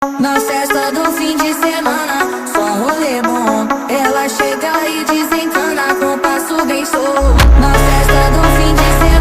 Na festa do fim de semana, só rolê bom. Ela chega e desencana com passo bem solto. Na festa do fim de semana.